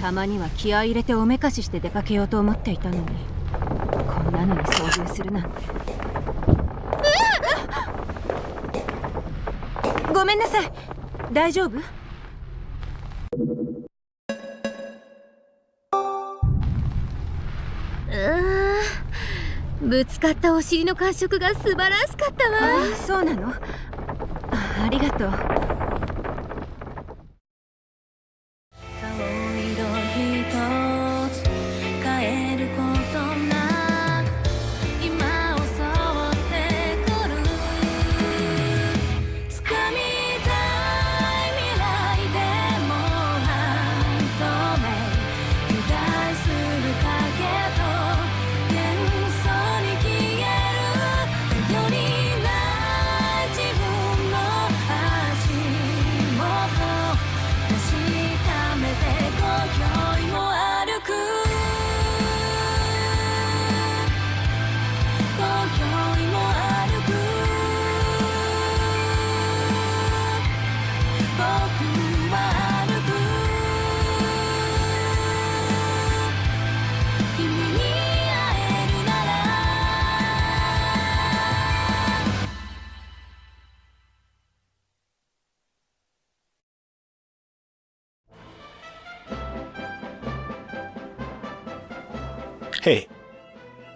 たまには気合い入れておめかしして出かけようと思っていたのに、こんなのに遭遇するなんて。ごめんなさい。大丈夫？ぶつかったお尻の感触が素晴らしかったわ。あ、そうなの？ありがとう。Hey,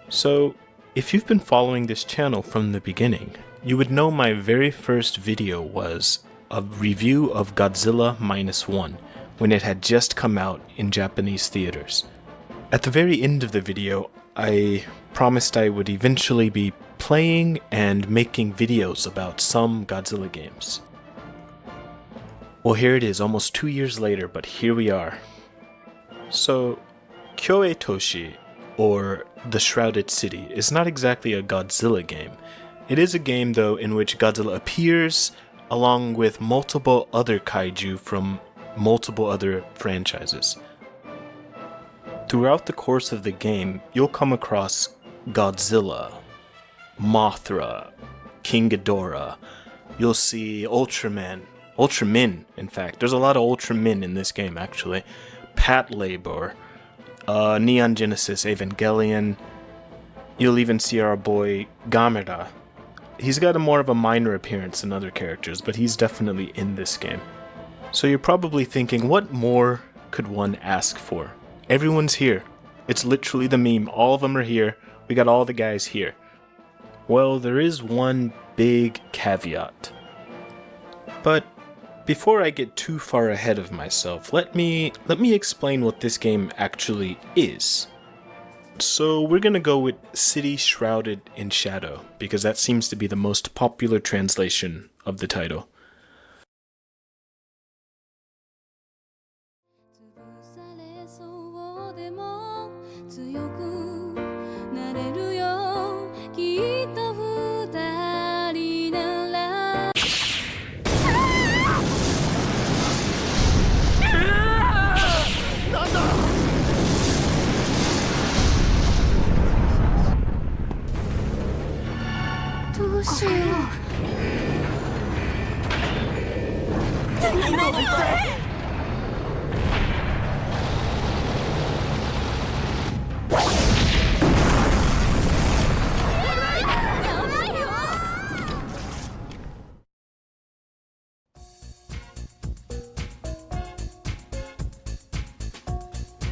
so if you've been following this channel from the beginning, you would know my very first video was a review of Godzilla -1 when it had just come out in Japanese theaters. At the very end of the video, I promised I would eventually be playing and making videos about some Godzilla games. Well, here it is, almost 2 years later, but here we are. So, Kyōei Toshi, or The Shrouded City, is not exactly a Godzilla game. It is a game, though, in which Godzilla appears along with multiple other kaiju from multiple other franchises. Throughout the course of the game, you'll come across Godzilla, Mothra, King Ghidorah. You'll see Ultramen, in fact. There's a lot of Ultramen in this game, actually. Patlabor, Neon Genesis Evangelion. You'll even see our boy Gamera. He's got more of a minor appearance than other characters, but he's definitely in this game. So you're probably thinking, what more could one ask for? Everyone's here. It's literally the meme. All of them are here. We got all the guys here. Well, there is one big caveat. But before I get too far ahead of myself, let me explain what this game actually is. So we're gonna go with City Shrouded in Shadow, because that seems to be the most popular translation of the title.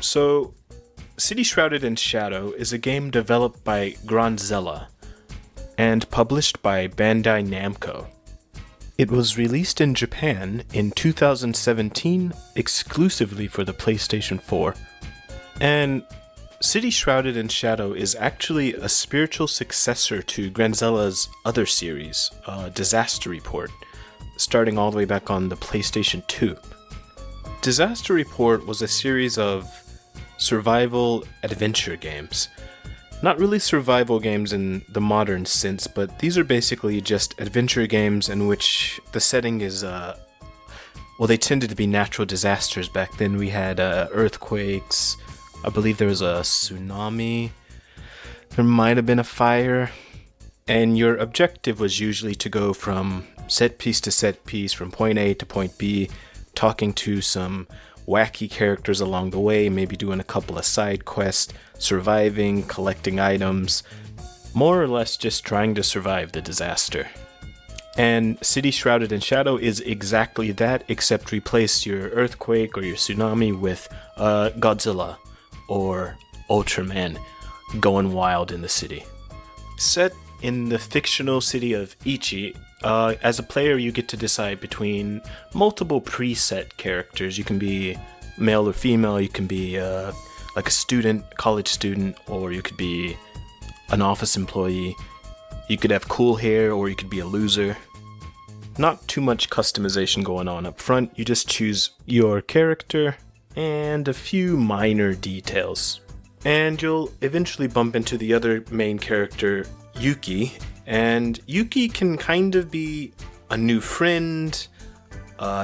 So, City Shrouded in Shadow is a game developed by Godzilla and published by Bandai Namco. It was released in Japan in 2017 exclusively for the PlayStation 4. And City Shrouded in Shadow is actually a spiritual successor to Godzilla's other series, Disaster Report, starting all the way back on the PlayStation 2. Disaster Report was a series of survival adventure games. Not really survival games in the modern sense, but these are basically just adventure games in which the setting is, they tended to be natural disasters back then. We had earthquakes, I believe there was a tsunami, there might have been a fire, and your objective was usually to go from set piece to set piece, from point A to point B, talking to some wacky characters along the way, maybe doing a couple of side quests, surviving, collecting items, more or less just trying to survive the disaster. And City Shrouded in Shadow is exactly that, except replace your earthquake or your tsunami with Godzilla or Ultraman going wild in the city. Set in the fictional city of Ichi, as a player you get to decide between multiple preset characters. You can be male or female, you can be like a student, college student, or you could be an office employee. You could have cool hair, or you could be a loser. Not too much customization going on up front. You just choose your character and a few minor details. And you'll eventually bump into the other main character, Yuki. And Yuki can kind of be a new friend,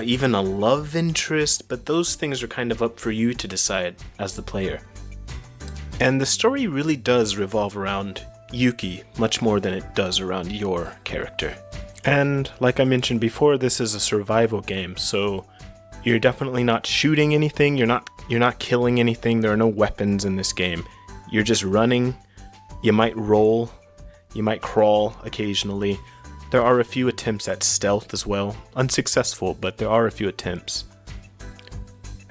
even a love interest, but those things are kind of up for you to decide as the player. And the story really does revolve around Yuki much more than it does around your character. And like I mentioned before, this is a survival game, so you're definitely not shooting anything, you're not killing anything, there are no weapons in this game. You're just running, you might roll, you might crawl occasionally. There are a few attempts at stealth as well, unsuccessful, but there are a few attempts.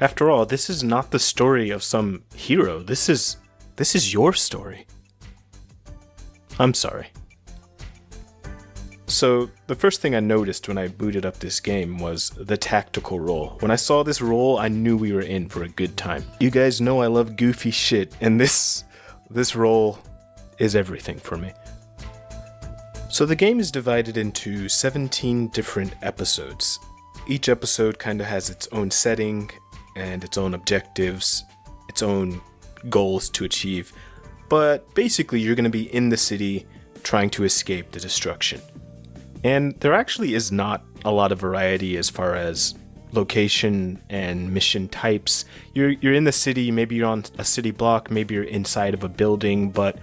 After all, this is not the story of some hero, this is your story. I'm sorry. So, the first thing I noticed when I booted up this game was the tactical roll. When I saw this roll, I knew we were in for a good time. You guys know I love goofy shit, and this roll is everything for me. So the game is divided into 17 different episodes. Each episode kind of has its own setting and its own objectives, its own goals to achieve. But basically, you're going to be in the city trying to escape the destruction. And there actually is not a lot of variety as far as location and mission types. You're in the city, maybe you're on a city block, maybe you're inside of a building, but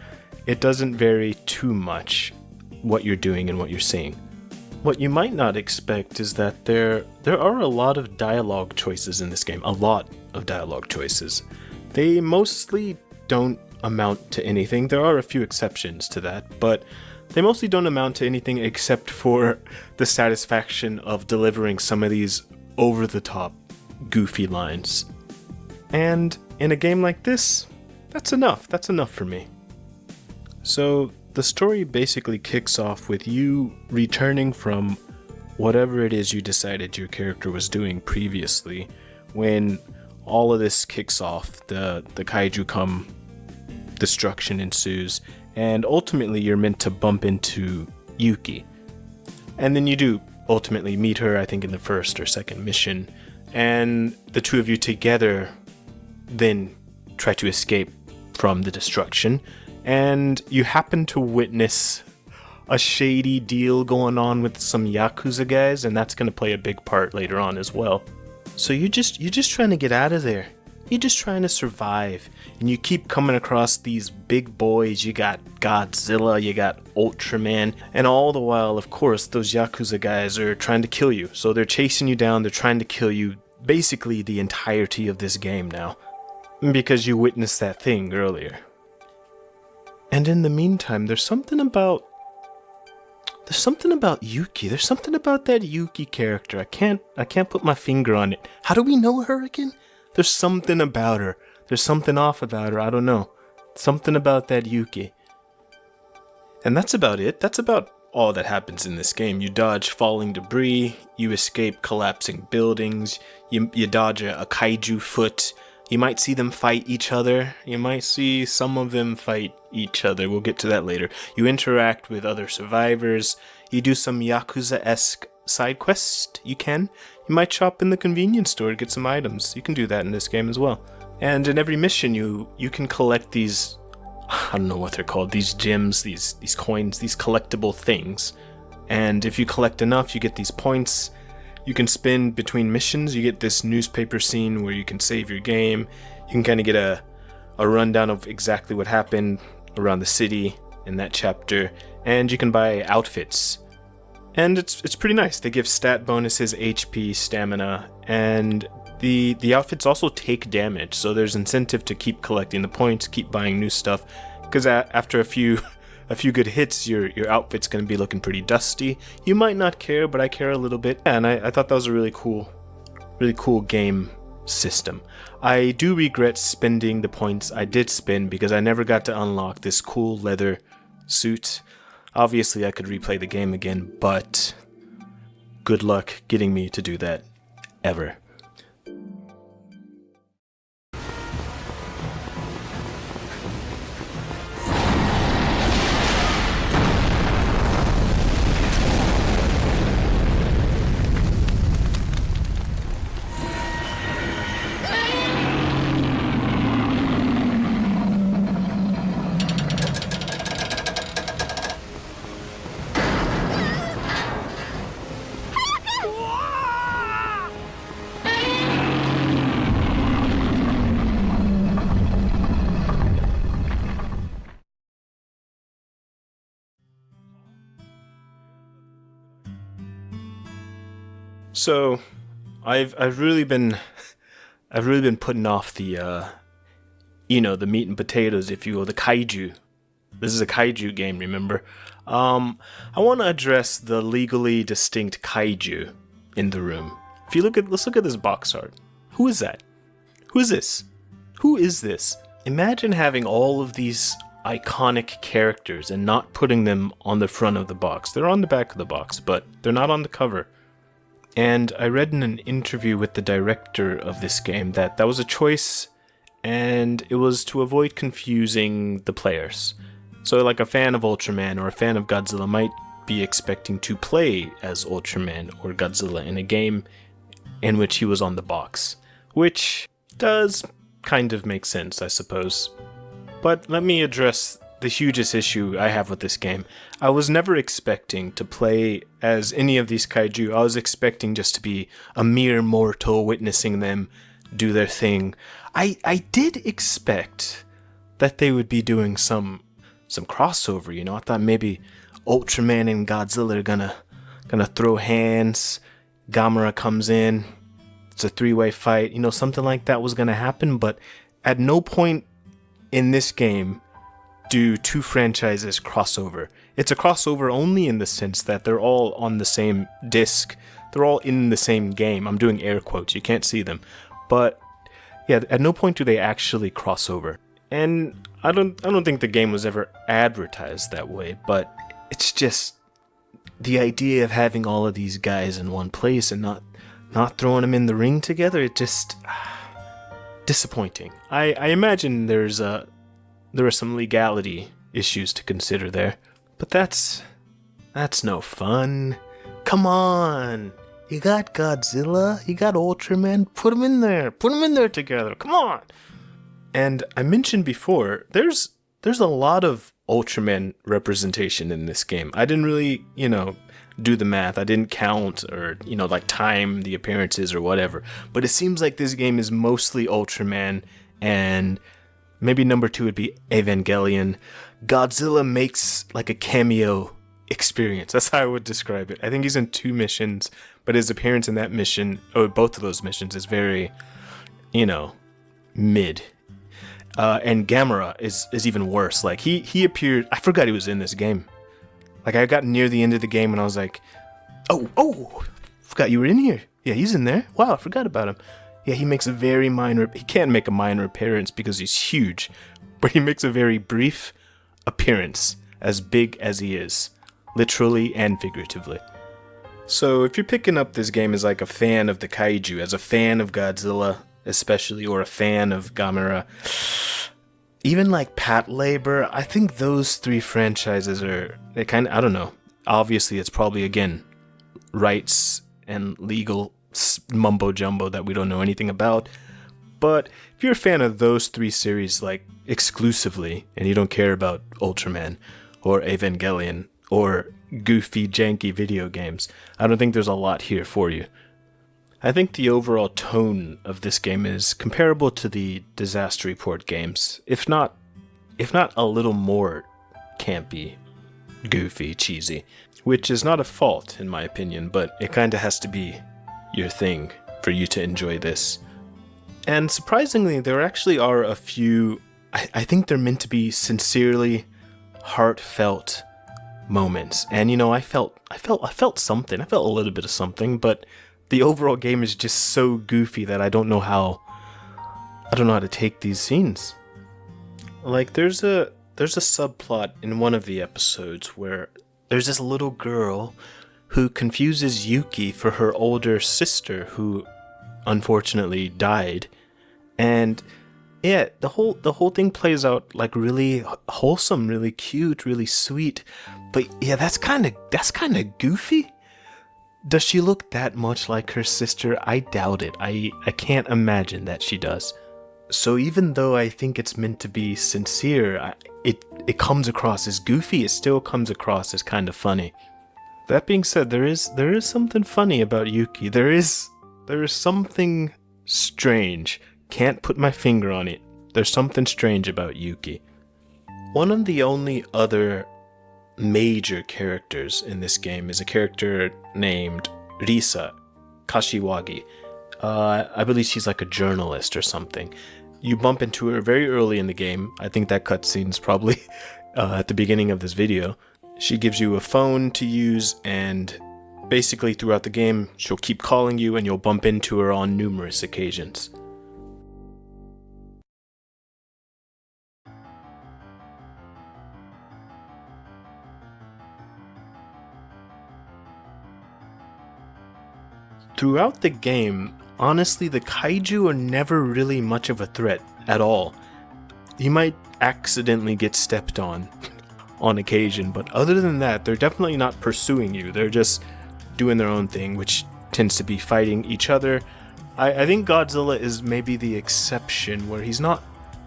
it doesn't vary too much what you're doing and what you're seeing. What you might not expect is that there are a lot of dialogue choices in this game, a lot of dialogue choices. They mostly don't amount to anything. There are a few exceptions to that, but they mostly don't amount to anything except for the satisfaction of delivering some of these over-the-top, goofy lines. And in a game like this, that's enough. That's enough for me. So, the story basically kicks off with you returning from whatever it is you decided your character was doing previously. When all of this kicks off, the kaiju come, destruction ensues, and ultimately you're meant to bump into Yuki. And then you do ultimately meet her, I think in the first or second mission, and the two of you together then try to escape from the destruction, and you happen to witness a shady deal going on with some Yakuza guys, and that's going to play a big part later on as well. So you're just trying to get out of there. You're just trying to survive, and you keep coming across these big boys. You got Godzilla, you got Ultraman, and all the while, of course, those Yakuza guys are trying to kill you. So they're chasing you down, they're trying to kill you basically the entirety of this game now, because you witnessed that thing earlier. And in the meantime, there's something about Yuki. There's something about that Yuki character. I can't put my finger on it. How do we know her again? There's something about her. There's something off about her. I don't know. Something about that Yuki. And that's about it. That's about all that happens in this game. You dodge falling debris. You escape collapsing buildings. You dodge a kaiju foot. You might see them fight each other. You might see some of them fight each other. We'll get to that later. You interact with other survivors. You do some Yakuza-esque side quest. You might shop in the convenience store to get some items. You can do that in this game as well. And in every mission you can collect these, I don't know what they're called, these gems, these coins, these collectible things. And if you collect enough, you get these points. You can spend between missions. You get this newspaper scene where you can save your game. You can kind of get a rundown of exactly what happened around the city in that chapter. And you can buy outfits. And it's pretty nice. They give stat bonuses, HP, stamina, and The outfits also take damage, so there's incentive to keep collecting the points, keep buying new stuff, because after a few good hits, your outfit's going to be looking pretty dusty. You might not care, but I care a little bit. And I thought that was a really cool game system. I do regret spending the points I did spend because I never got to unlock this cool leather suit. Obviously, I could replay the game again, but good luck getting me to do that ever. So, I've really been putting off the the meat and potatoes, if you will, the kaiju. This is a kaiju game, remember? I want to address the legally distinct kaiju in the room. If you let's look at this box art. Who is that? Who is this? Who is this? Imagine having all of these iconic characters and not putting them on the front of the box. They're on the back of the box, but they're not on the cover. And I read in an interview with the director of this game that was a choice, and it was to avoid confusing the players. So like a fan of Ultraman or a fan of Godzilla might be expecting to play as Ultraman or Godzilla in a game in which he was on the box, which does kind of make sense, I suppose. But let me address the hugest issue I have with this game. I was never expecting to play as any of these kaiju. I was expecting just to be a mere mortal witnessing them do their thing. I did expect that they would be doing some crossover, I thought maybe Ultraman and Godzilla are gonna throw hands. Gamera comes in. It's a three-way fight. Something like that was gonna happen, but at no point in this game do two franchises crossover. It's a crossover only in the sense that they're all on the same disc. They're all in the same game. I'm doing air quotes. You can't see them. But yeah, at no point do they actually cross over. And I don't think the game was ever advertised that way, but it's just the idea of having all of these guys in one place and not throwing them in the ring together, it just disappointing. I imagine there are some legality issues to consider there, but that's no fun. Come on, you got Godzilla, you got Ultraman, put them in there together. Come on. And I mentioned before, there's a lot of Ultraman representation in this game. I didn't really, do the math. I didn't count or, time the appearances or whatever. But it seems like this game is mostly Ultraman, and maybe number 2 would be Evangelion. Godzilla makes like a cameo experience. That's how I would describe it. I think he's in 2 missions, but his appearance in that mission, or both of those missions, is very, mid. And Gamera is even worse. Like he appeared. I forgot he was in this game. Like I got near the end of the game and I was like, oh, forgot you were in here. Yeah, he's in there. Wow, I forgot about him. Yeah, he makes a very minor. He can't make a minor appearance because he's huge, but he makes a very brief appearance, as big as he is, literally and figuratively. So if you're picking up this game as like a fan of the kaiju, as a fan of Godzilla especially, or a fan of Gamera, even like Pat Labor, I think those 3 franchises they kind of, I don't know. Obviously, it's probably, again, rights and legal mumbo jumbo that we don't know anything about. But if you're a fan of those 3 series, like, exclusively, and you don't care about Ultraman or Evangelion or goofy, janky video games, I don't think there's a lot here for you. I think the overall tone of this game is comparable to the Disaster Report games, if not a little more campy, goofy, cheesy, which is not a fault in my opinion, but it kind of has to be your thing for you to enjoy this. And surprisingly, there actually are a few, I think they're meant to be sincerely heartfelt moments. And I felt something. I felt a little bit of something, but the overall game is just so goofy that I don't know how to take these scenes. Like there's a subplot in one of the episodes where there's this little girl who confuses Yuki for her older sister who unfortunately died. And yeah, the whole thing plays out like really wholesome, really cute, really sweet. But yeah, that's kind of goofy. Does she look that much like her sister? I doubt it. I can't imagine that she does. So even though I think it's meant to be sincere, it comes across as goofy. It still comes across as kind of funny. That being said, there is something funny about Yuki. There is something strange. Can't put my finger on it. There's something strange about Yuki. One of the only other major characters in this game is a character named Risa Kashiwagi. I believe she's like a journalist or something. You bump into her very early in the game. I think that cutscene's probably at the beginning of this video. She gives you a phone to use, and basically throughout the game, she'll keep calling you and you'll bump into her on numerous occasions. Throughout the game, honestly, the kaiju are never really much of a threat at all. You might accidentally get stepped on occasion, but other than that, they're definitely not pursuing you. They're just doing their own thing, which tends to be fighting each other. I think Godzilla is maybe the exception, where he's not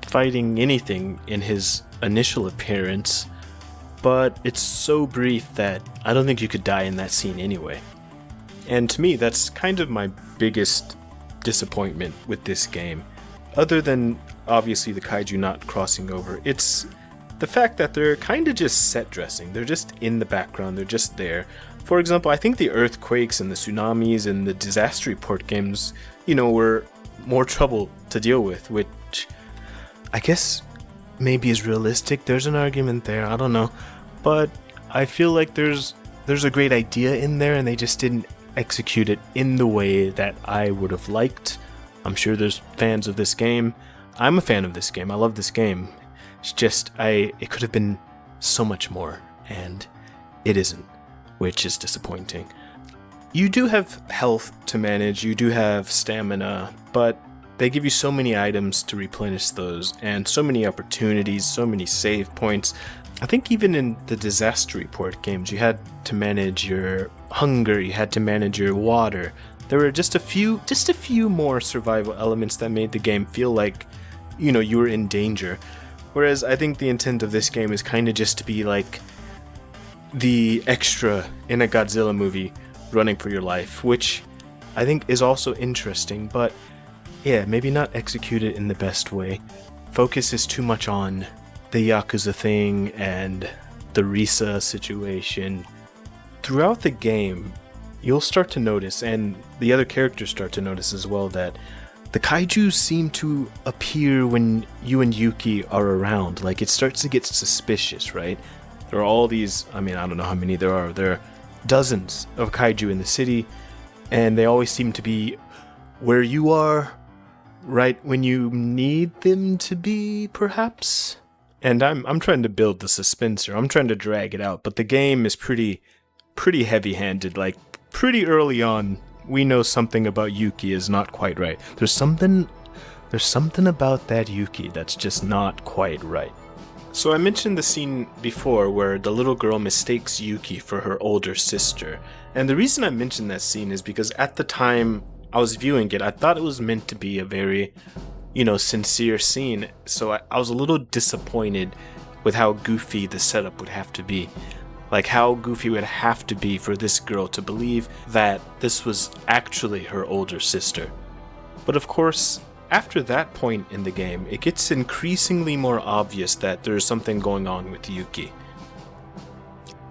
fighting anything in his initial appearance, but it's so brief that I don't think you could die in that scene anyway. And to me, that's kind of my biggest disappointment with this game. Other than, obviously, the kaiju not crossing over, it's the fact that they're kind of just set dressing. They're just in the background, they're just there. For example, I think the earthquakes and the tsunamis and the disaster report games, were more trouble to deal with, which I guess maybe is realistic. There's an argument there, I don't know. But I feel like there's a great idea in there and they just didn't execute it in the way that I would have liked. I'm sure there's fans of this game. I'm a fan of this game. I love this game. It's just, it could have been so much more, and it isn't, which is disappointing. You do have health to manage, you do have stamina, but they give you so many items to replenish those, and so many opportunities, so many save points. I think even in the disaster report games, you had to manage your hunger, you had to manage your water. There were just a few more survival elements that made the game feel like, you were in danger. Whereas I think the intent of this game is kind of just to be like the extra in a Godzilla movie running for your life, which I think is also interesting, but yeah, maybe not executed in the best way. Focus is too much on the Yakuza thing and the Risa situation. Throughout the game, you'll start to notice, and the other characters start to notice as well, that the kaiju seem to appear when you and Yuki are around. Like, it starts to get suspicious, right? There are all these, I don't know how many there are. There are dozens of kaiju in the city, and they always seem to be where you are, right when you need them to be, perhaps? And I'm trying to build the suspense here. I'm trying to drag it out, but the game is pretty heavy-handed. Like, pretty early on, we know something about Yuki is not quite right. There's something about that Yuki that's just not quite right. So I mentioned the scene before where the little girl mistakes Yuki for her older sister. And the reason I mentioned that scene is because at the time I was viewing it, I thought it was meant to be a very, sincere scene. So I was a little disappointed with how goofy the setup would have to be. Like, how goofy would have to be for this girl to believe that this was actually her older sister. But of course, after that point in the game, it gets increasingly more obvious that there's something going on with Yuki.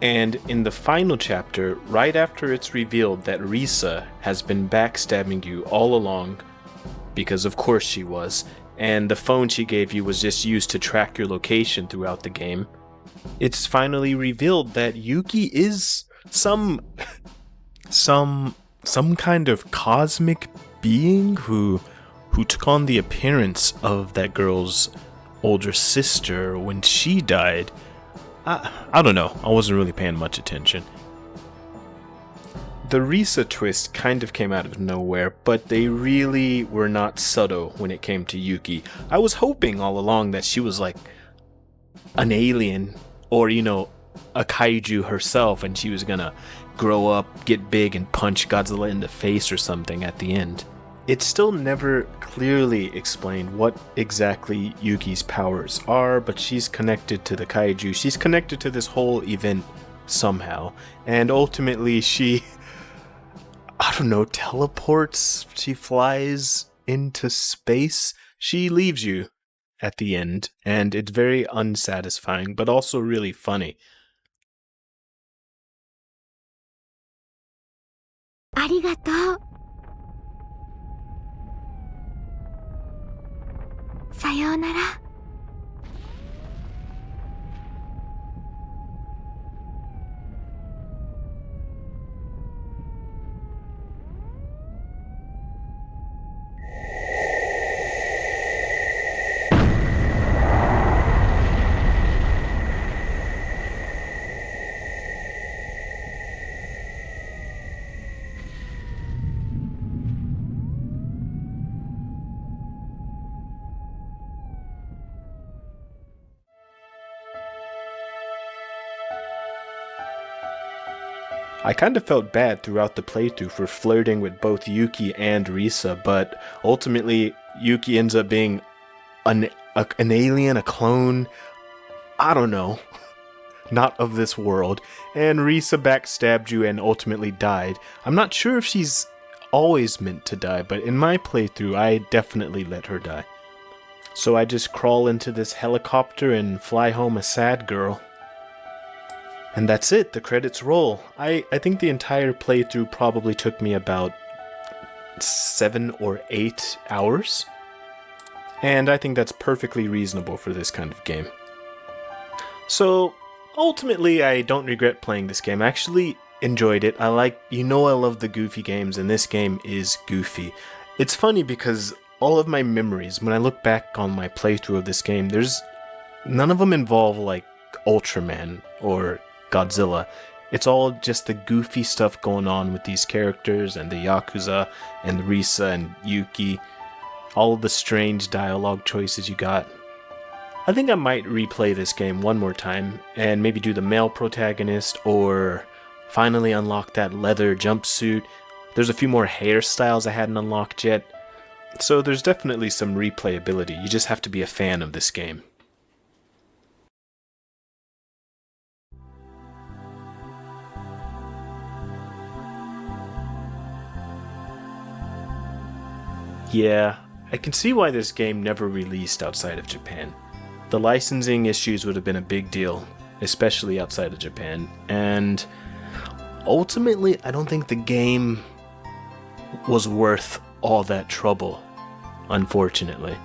And in the final chapter, right after it's revealed that Risa has been backstabbing you all along, because of course she was, and the phone she gave you was just used to track your location throughout the game. It's finally revealed that Yuki is some kind of cosmic being who took on the appearance of that girl's older sister when she died. I don't know. I wasn't really paying much attention. The Risa twist kind of came out of nowhere, but they really were not subtle when it came to Yuki. I was hoping all along that she was like an alien or, you know, a kaiju herself, and she was gonna grow up, get big, and punch Godzilla in the face or something at the end. It's still never clearly explained what exactly Yuki's powers are, but she's connected to the kaiju. She's connected to this whole event somehow, and ultimately she, I don't know, teleports. She flies into space. She leaves you at the end, and it's very unsatisfying, but also really funny. ありがとう。さようなら。I kind of felt bad throughout the playthrough for flirting with both Yuki and Risa, but ultimately Yuki ends up being an alien, a clone, I don't know, not of this world, and Risa backstabbed you and ultimately died. I'm not sure if she's always meant to die, but in my playthrough I definitely let her die. So I just crawl into this helicopter and fly home a sad girl. And that's it, the credits roll. I think the entire playthrough probably took me about 7 or 8 hours. And I think that's perfectly reasonable for this kind of game. So, ultimately, I don't regret playing this game. I actually enjoyed it. I love the goofy games, and this game is goofy. It's funny because all of my memories, when I look back on my playthrough of this game, none of them involve like Ultraman or Godzilla. It's all just the goofy stuff going on with these characters and the Yakuza and Risa and Yuki. All of the strange dialogue choices you got. I think I might replay this game one more time and maybe do the male protagonist or finally unlock that leather jumpsuit. There's a few more hairstyles I hadn't unlocked yet. So there's definitely some replayability. You just have to be a fan of this game. Yeah, I can see why this game never released outside of Japan. The licensing issues would have been a big deal, especially outside of Japan, and ultimately I don't think the game was worth all that trouble, unfortunately.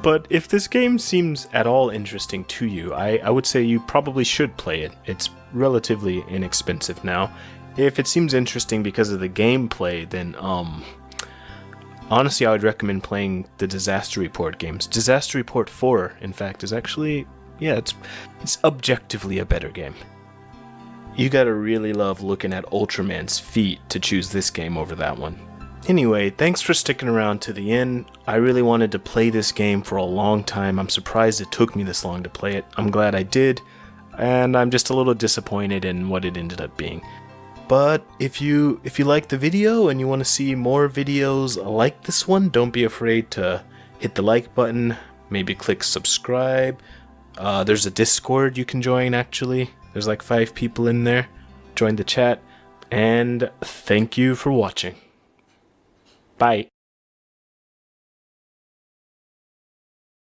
But if this game seems at all interesting to you, I would say you probably should play it. It's relatively inexpensive now. If it seems interesting because of the gameplay, then honestly, I would recommend playing the Disaster Report games. Disaster Report 4, in fact, is actually, it's objectively a better game. You gotta really love looking at Ultraman's feet to choose this game over that one. Anyway, thanks for sticking around to the end. I really wanted to play this game for a long time. I'm surprised it took me this long to play it. I'm glad I did, and I'm just a little disappointed in what it ended up being. But if you like the video and you want to see more videos like this one, don't be afraid to hit the like button, maybe click subscribe. There's a Discord you can join actually. There's like 5 people in there. Join the chat, and thank you for watching. Bye.